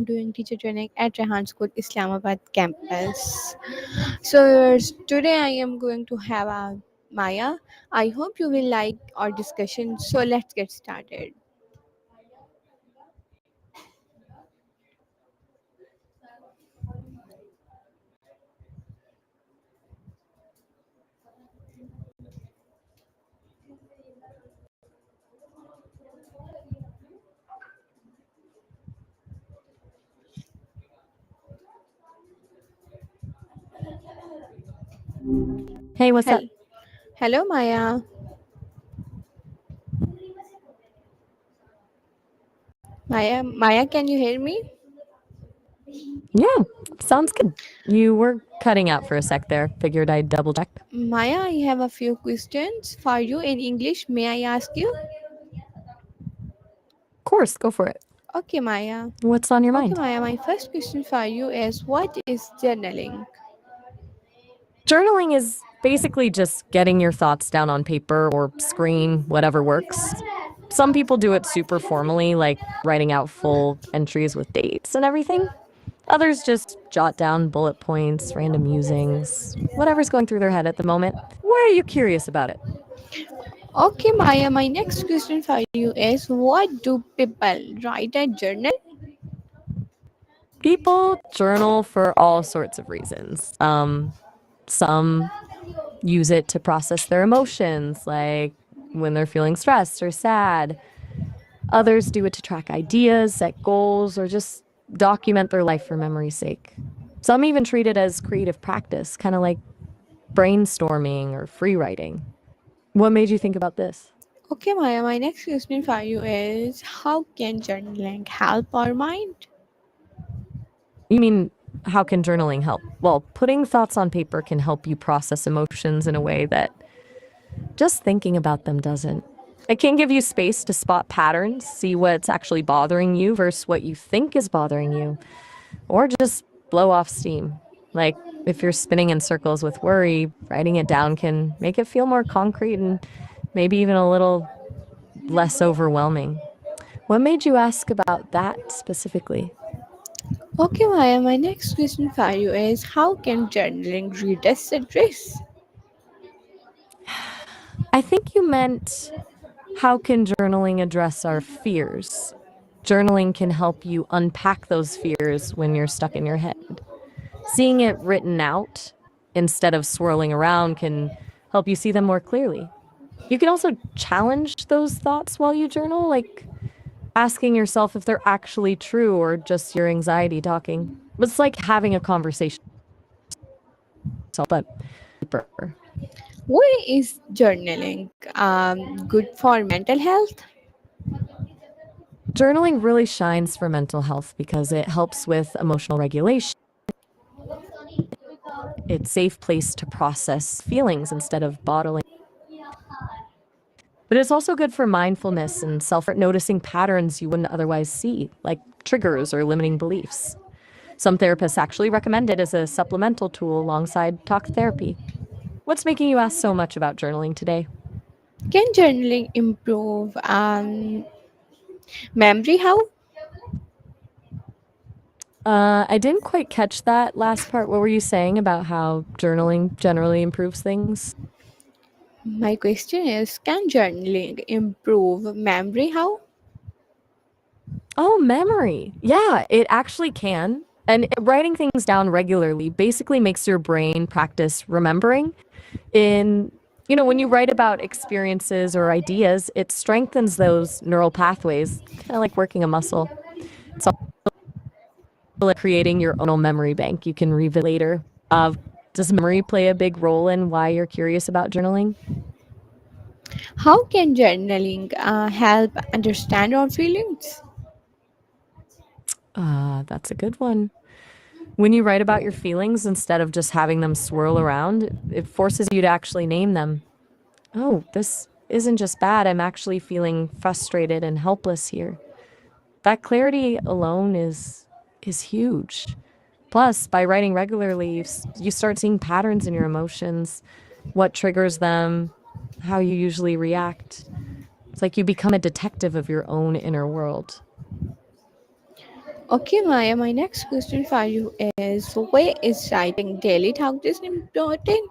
am doing teacher training at Rehan School, Islamabad campus. So today I am going to have a Maya. I hope you will like our discussion. So let's get started. Hey, what's up? Hel- Hello, Maya. Maya, can you hear me? Yeah, sounds good. You were cutting out for a sec there. Figured I'd double check. Maya, I have a few questions for you in English. May I ask you? Of course, go for it. Okay, Maya. What's on your Okay, mind? Maya, my first question for you is what is journaling? Journaling is basically just getting your thoughts down on paper or screen, whatever works. Some people do it super formally, like writing out full entries with dates and everything. Others just jot down bullet points, random musings, whatever's going through their head at the moment. Why are you curious about it? Okay, Maya, my next question for you is what do people write a journal? People journal for all sorts of reasons. Some use it to process their emotions, like when they're feeling stressed or sad. Others do it to track ideas, set goals, or just document their life for memory's sake. Some even treat it as creative practice, kind of like brainstorming or free writing. What made you think about this? Okay, Maya, my next question for you is how can journaling help our mind? You mean, how can journaling help? Well, putting thoughts on paper can help you process emotions in a way that just thinking about them doesn't. It can give you space to spot patterns, see what's actually bothering you versus what you think is bothering you, or just blow off steam. Like if you're spinning in circles with worry, writing it down can make it feel more concrete and maybe even a little less overwhelming. What made you ask about that specifically? Okay, Maya, my next question for you is how can journaling reduce stress? I think you meant how can journaling address our fears? Journaling can help you unpack those fears when you're stuck in your head. Seeing it written out instead of swirling around can help you see them more clearly. You can also challenge those thoughts while you journal, like asking yourself if they're actually true or just your anxiety talking. It's like having a conversation, but deeper. Why is journaling good for mental health? Journaling really shines for mental health because it helps with emotional regulation. It's a safe place to process feelings instead of bottling. But it's also good for mindfulness and self noticing patterns you wouldn't otherwise see, like triggers or limiting beliefs. Some therapists actually recommend it as a supplemental tool alongside talk therapy. What's making you ask so much about journaling today? Can journaling improve memory? How? I didn't quite catch that last part. What were you saying about how journaling generally improves things? My question is can journaling improve memory? How? Oh, memory. Yeah, it actually can. And writing things down regularly basically makes your brain practice remembering. In, when you write about experiences or ideas, it strengthens those neural pathways, kind of like working a muscle. It's also like creating your own memory bank you can revisit later. Does memory play a big role in why you're curious about journaling? How can journaling help understand our feelings? That's a good one. When you write about your feelings instead of just having them swirl around, it forces you to actually name them. Oh, this isn't just bad. I'm actually feeling frustrated and helpless here. That clarity alone is huge. Plus, by writing regularly, you start seeing patterns in your emotions, what triggers them, how you usually react. It's like you become a detective of your own inner world. Okay, Maya, my next question for you is why is writing daily thoughts important?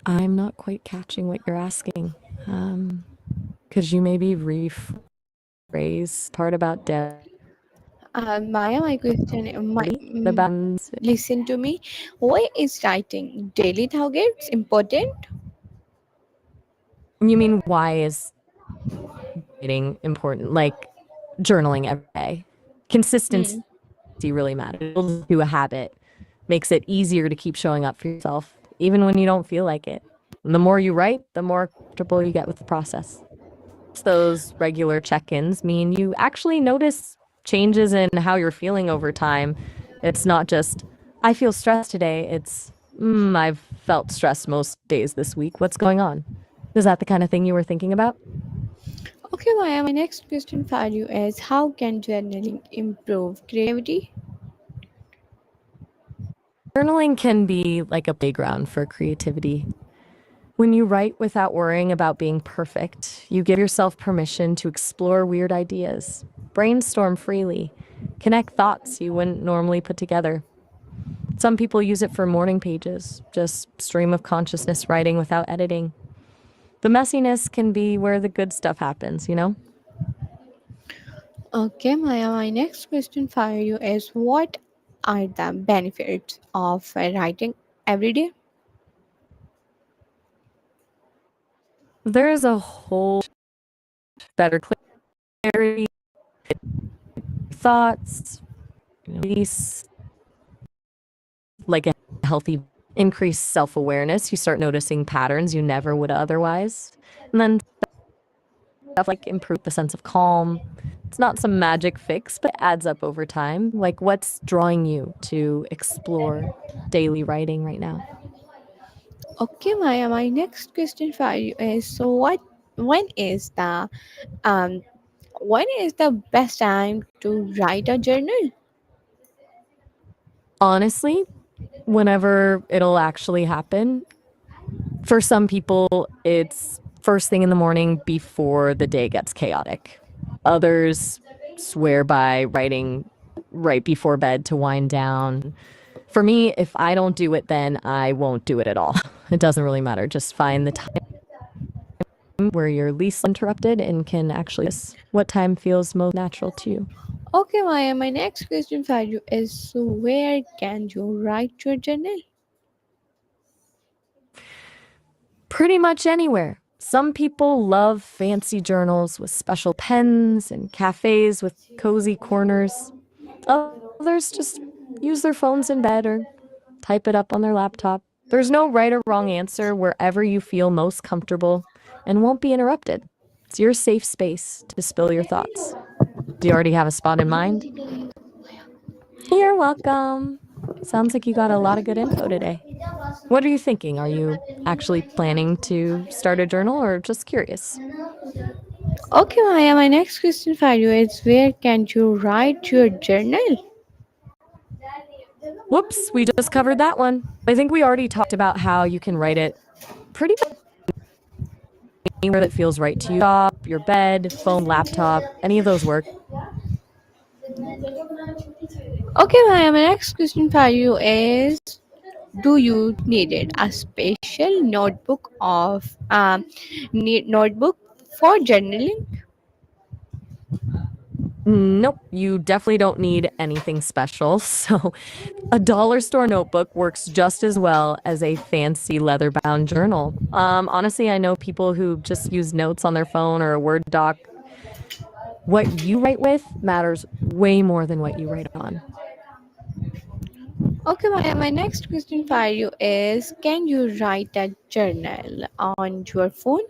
I'm not quite catching what you're asking. Could you maybe rephrase part about Maya, my question, daily? The balance. listen to me. Why is writing daily targets important? You mean why is writing important? Like journaling every day. Hmm. Consistency really matters. It builds into a habit, makes it easier to keep showing up for yourself, even when you don't feel like it. And the more you write, the more comfortable you get with the process. Those regular check ins mean you actually notice changes in how you're feeling over time. It's not just, I feel stressed today. It's, I've felt stressed most days this week. What's going on? Is that the kind of thing you were thinking about? Okay, Maya, my next question for you is how can journaling improve creativity? Journaling can be like a playground for creativity. When you write without worrying about being perfect, you give yourself permission to explore weird ideas, brainstorm freely, connect thoughts you wouldn't normally put together. Some people use it for morning pages, just stream of consciousness writing without editing. The messiness can be where the good stuff happens, you know? Okay, Maya, my next question for you is what are the benefits of writing every day? There's a whole better clarity, thoughts, release, like a healthy increased self-awareness. You start noticing patterns you never would otherwise. And then stuff like improve the sense of calm. It's not some magic fix, but it adds up over time. Like what's drawing you to explore daily writing right now? Okay, Maya, my next question for you is so when is the um when is the best time to write a journal? Honestly, whenever it'll actually happen. For some people, it's first thing in the morning before the day gets chaotic. Others swear by writing right before bed to wind down. For me, if I don't do it, then I won't do it at all. It doesn't really matter. Just find the time where you're least interrupted and can actually what time feels most natural to you. Okay, Maya, my next question for you is so where can you write your journal? Pretty much anywhere. Some people love fancy journals with special pens and cafes with cozy corners. Others just use their phones in bed or type it up on their laptop. There's no right or wrong answer wherever you feel most comfortable and won't be interrupted. It's your safe space to spill your thoughts. Do you already have a spot in mind? You're welcome. Sounds like you got a lot of good info today. What are you thinking? Are you actually planning to start a journal or just curious? Okay, Maya, my next question for you is where can you write your journal? Whoops, we just covered that one. I think we already talked about how you can write it pretty much anywhere that feels right to you. Shop, your bed, phone, laptop, any of those work. Okay, Maya, my next question for you is do you needed a special notebook of notebook for journaling? Nope, you definitely don't need anything special. So, a dollar store notebook works just as well as a fancy leather bound journal. Honestly, I know people who just use notes on their phone or a Word doc. What you write with matters way more than what you write on. Okay, my next question for you is can you write a journal on your phone?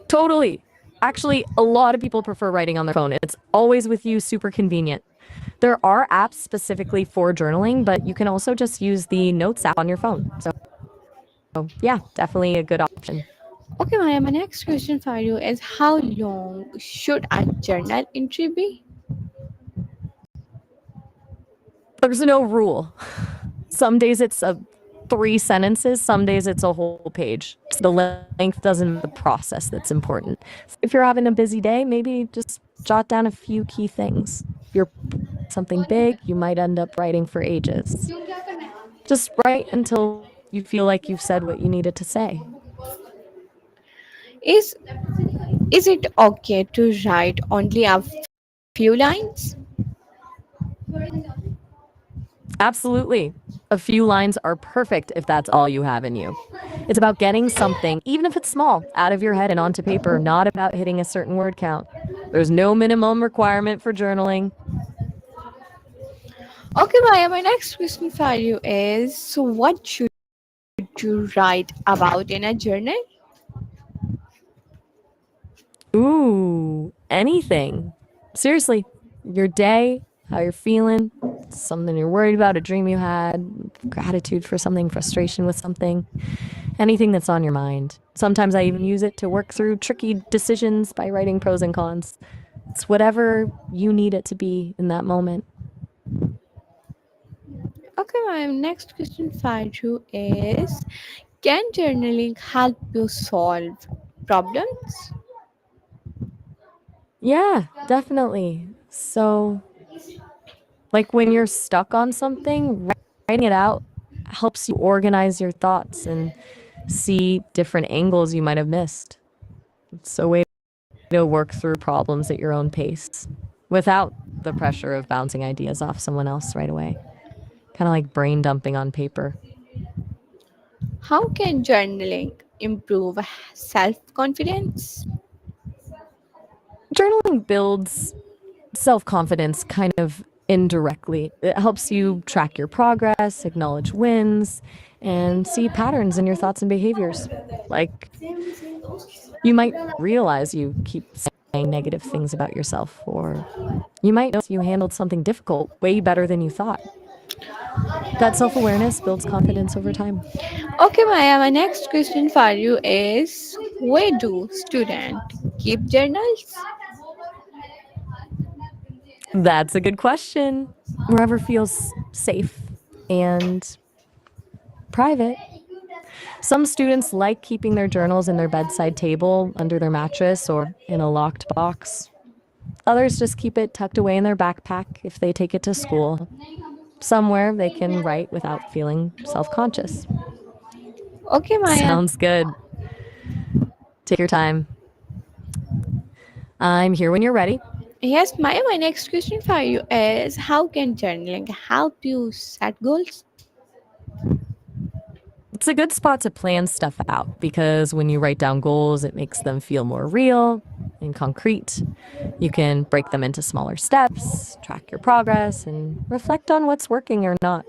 Totally. Actually, a lot of people prefer writing on their phone. It's always with you, super convenient. There are apps specifically for journaling, but you can also just use the Notes app on your phone. So, yeah, definitely a good option. Okay, Maya, my next question for you is how long should a journal entry be? There's no rule. Some days it's three sentences, some days it's a whole page. So the length doesn't the process that's important. If you're having a busy day, maybe just jot down a few key things. If you're something big, you might end up writing for ages. Just write until you feel like you've said what you needed to say. Is is it okay to write only a few lines? Absolutely. A few lines are perfect if that's all you have in you. It's about getting something, even if it's small, out of your head and onto paper, not about hitting a certain word count. There's no minimum requirement for journaling. Okay, Maya, my next question for you is, so what should you write about in a journal? Ooh, anything. Seriously, your day, how you're feeling, something you're worried about, a dream you had, gratitude for something, frustration with something, anything that's on your mind. Sometimes I even use it to work through tricky decisions by writing pros and cons. It's whatever you need it to be in that moment. Okay, my next question for you is, can journaling help you solve problems? Yeah, definitely. So, like when you're stuck on something, writing it out helps you organize your thoughts and see different angles you might have missed. It's a way to work through problems at your own pace without the pressure of bouncing ideas off someone else right away. Kind of like brain dumping on paper. How can journaling improve self confidence? Journaling builds self confidence kind of indirectly. It helps you track your progress, acknowledge wins, and see patterns in your thoughts and behaviors. Like you might realize you keep saying negative things about yourself, or you might notice you handled something difficult way better than you thought. That self awareness builds confidence over time. Okay, Maya, my next question for you is, where do students keep journals? That's a good question. Wherever feels safe and private. Some students like keeping their journals in their bedside table, under their mattress, or in a locked box. Others just keep it tucked away in their backpack if they take it to school, somewhere they can write without feeling self conscious. Okay, Maya. Sounds good. Take your time. I'm here when you're ready. Yes, Maya, my next question for you is, how can journaling help you set goals? It's a good spot to plan stuff out because when you write down goals, it makes them feel more real and concrete. You can break them into smaller steps, track your progress, and reflect on what's working or not.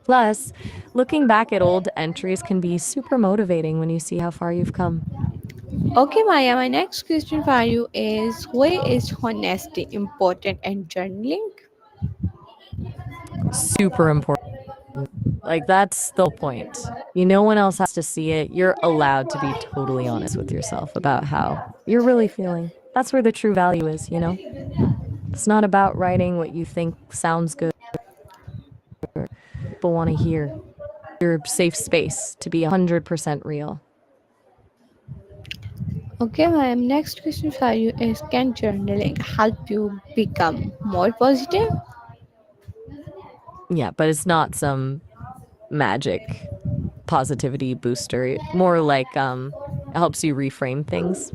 Plus, looking back at old entries can be super motivating when you see how far you've come. Okay, Maya, my next question for you is, why is honesty important in journaling? Super important. Like, that's the whole point. No one else has to see it. You're allowed to be totally honest with yourself about how you're really feeling. That's where the true value is, you know? It's not about writing what you think sounds good or people want to hear. Your safe space to be 100% real. Okay, my next question for you is, can journaling help you become more positive? Yeah, but it's not some magic positivity booster. More like it helps you reframe things.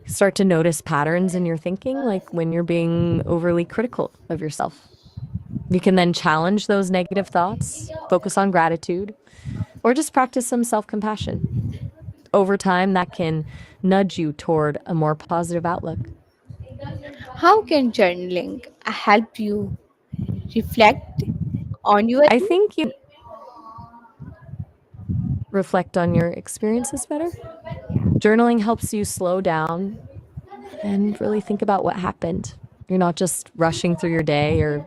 Start to notice patterns in your thinking, like when you're being overly critical of yourself. You can then challenge those negative thoughts, focus on gratitude, or just practice some self compassion. Over time, that can nudge you toward a more positive outlook. How can journaling help you reflect on your I think you reflect on your experiences better. Journaling helps you slow down and really think about what happened. You're not just rushing through your day or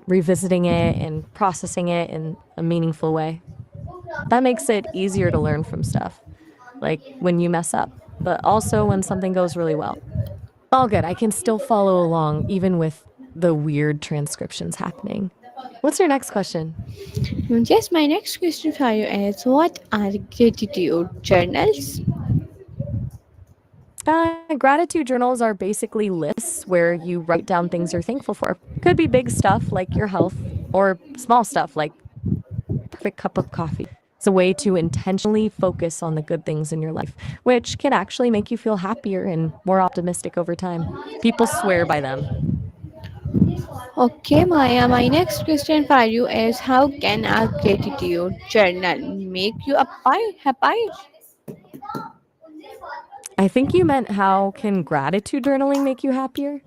revisiting it and processing it in a meaningful way. That makes it easier to learn from stuff, like when you mess up, but also when something goes really well. All good. I can still follow along, even with the weird transcriptions happening. What's your next question? Yes, my next question for you is, what are gratitude journals? Gratitude journals are basically lists where you write down things you're thankful for. Could be big stuff like your health or small stuff like perfect cup of coffee. It's a way to intentionally focus on the good things in your life, which can actually make you feel happier and more optimistic over time. People swear by them. Okay, Maya, my next question for you is how can a gratitude journal make you happy? I think you meant how can gratitude journaling make you happier?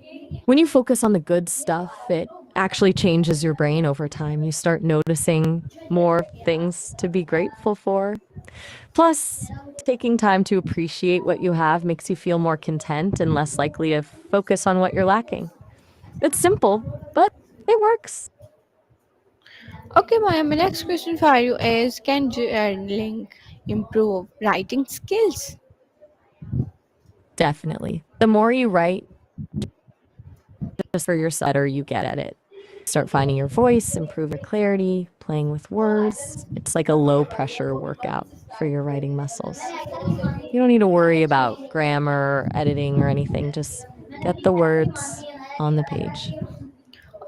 When you focus on the good stuff, it actually changes your brain over time. You start noticing more things to be grateful for. Plus, taking time to appreciate what you have makes you feel more content and less likely to focus on what you're lacking. It's simple, but it works. Okay, Maya, my next question for you is can journaling improve writing skills? Definitely. The more you write, just for yourself, the better you get at it. Start finding your voice, improve your clarity, playing with words. It's like a low pressure workout for your writing muscles. You don't need to worry about grammar, editing, or anything. Just get the words on the page.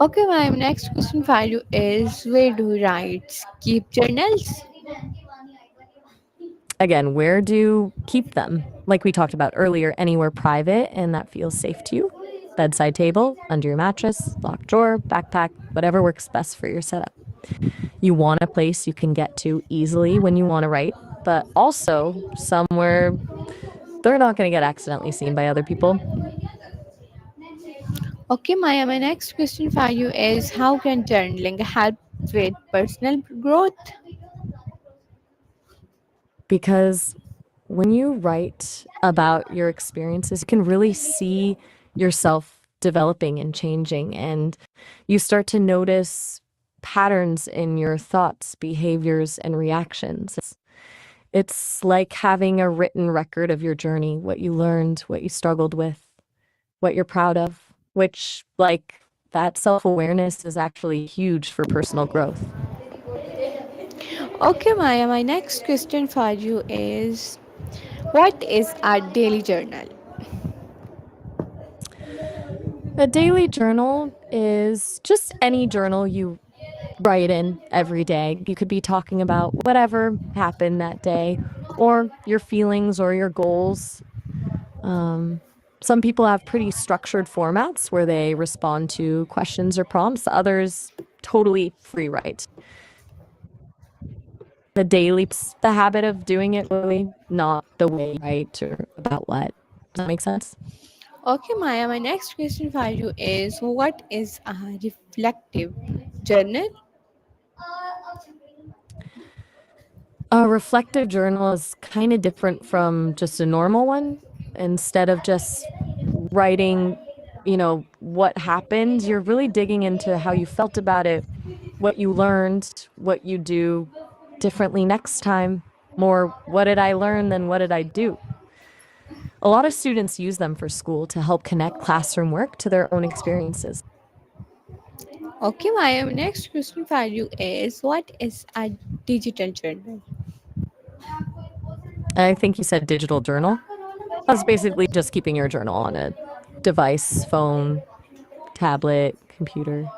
Okay, my next question for you is where do writes keep journals? Again, where do keep them? Like we talked about earlier, anywhere private and that feels safe to you. Bedside table, under your mattress, locked drawer, backpack, whatever works best for your setup. You want a place you can get to easily when you want to write, but also somewhere they're not going to get accidentally seen by other people. Okay, Maya, my next question for you is how can journaling help with personal growth? Because when you write about your experiences, you can really see yourself developing and changing, and you start to notice patterns in your thoughts, behaviors, and reactions. It's like having a written record of your journey, what you learned, what you struggled with, what you're proud of, which, like, that self awareness is actually huge for personal growth. Okay, Maya, my next question for you is what is a daily journal? A daily journal is just any journal you write in every day. You could be talking about whatever happened that day, or your feelings or your goals. Um, some people have pretty structured formats where they respond to questions or prompts, others totally free write. The daily, the habit of doing it really, not the way you write or about what. Does that make sense? Okay, Maya, my next question for you is what is a reflective journal? A reflective journal is kind of different from just a normal one. Instead of just writing, what happened, you're really digging into how you felt about it, what you learned, what you do differently next time. More, what did I learn than what did I do? A lot of students use them for school to help connect classroom work to their own experiences. Okay, my next question for you is what is a digital journal? I think you said digital journal. That's basically just keeping your journal on a device, phone, tablet, computer.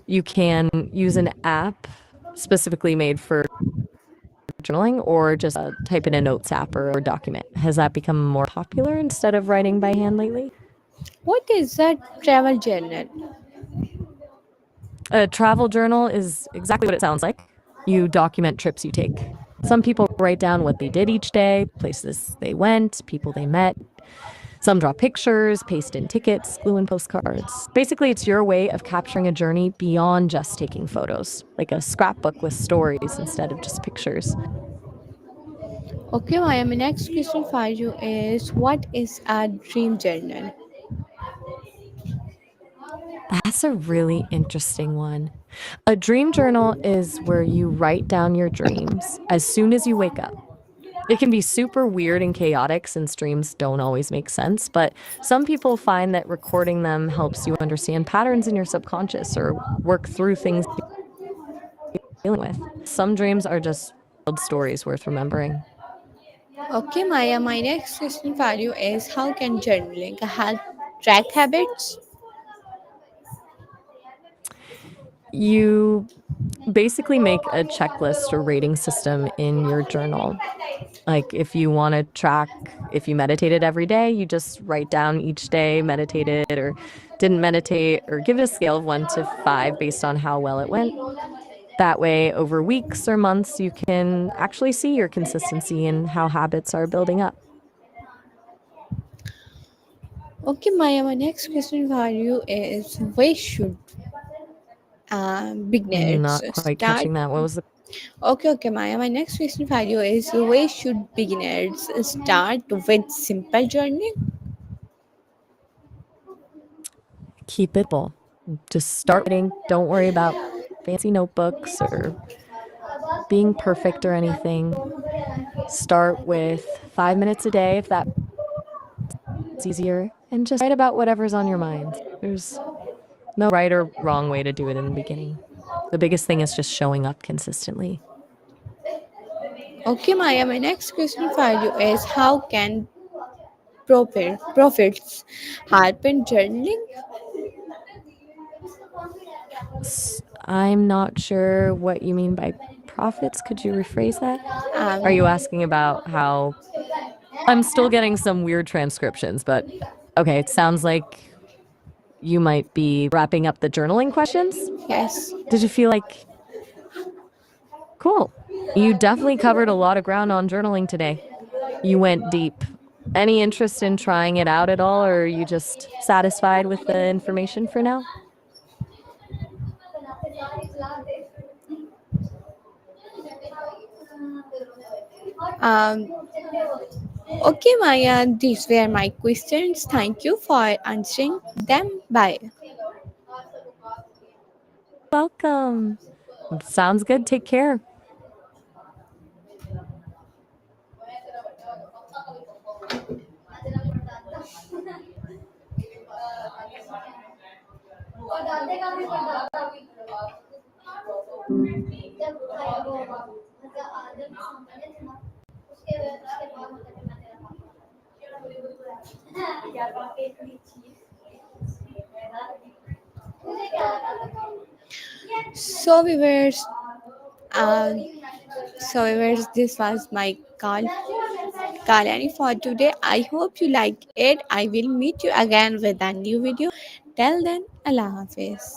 You can use an app specifically made for journaling or just type in a notes app or document. Has that become more popular instead of writing by hand lately? What is a travel journal? A travel journal is exactly what it sounds like. You document trips you take. Some people write down what they did each day, places they went, people they met. Some draw pictures, paste in tickets, glue in postcards. Basically, it's your way of capturing a journey beyond just taking photos, like a scrapbook with stories instead of just pictures. Okay, my next question for you is what is a dream journal? That's a really interesting one. A dream journal is where you write down your dreams as soon as you wake up. It can be super weird and chaotic since dreams don't always make sense, but some people find that recording them helps you understand patterns in your subconscious or work through things you're dealing with. Some dreams are just wild stories worth remembering. Okay, Maya, my next question for you is how can journaling help track habits? You basically make a checklist or rating system in your journal. Like if you want to track if you meditated every day, you just write down each day meditated or didn't meditate or give it a scale of 1 to 5 based on how well it went. That way, over weeks or months, you can actually see your consistency and how habits are building up. Okay, Maya, my next question for you is where should beginners Not quite start? catching that. What was the Okay, Maya, my next question for you is where should beginners start with simple journaling? keep it simple? Just start writing. Don't worry about fancy notebooks or being perfect or anything. Start with 5 minutes a day if that's easier, and just write about whatever's on your mind. There's no right or wrong way to do it in the beginning. The biggest thing is just showing up consistently. Okay, Maya, my next question for you is how can profits help in journaling? I'm not sure what you mean by profits. Could you rephrase that? Are you Um, asking about how I'm still getting some weird transcriptions, but okay, it sounds like you might be wrapping up the journaling questions. yes. Did you feel like cool? You definitely covered a lot of ground on journaling today. You went deep. Any interest in trying it out at all, or are you just satisfied with the information for now? Um, okay, Maya, these were my questions. Thank you for answering them. Bye. Welcome. Sounds good. Take care. So viewers, um, so viewers, this was my Kalani for today. I hope you like it. I will meet you again with a new video. Till then, Allah Hafiz.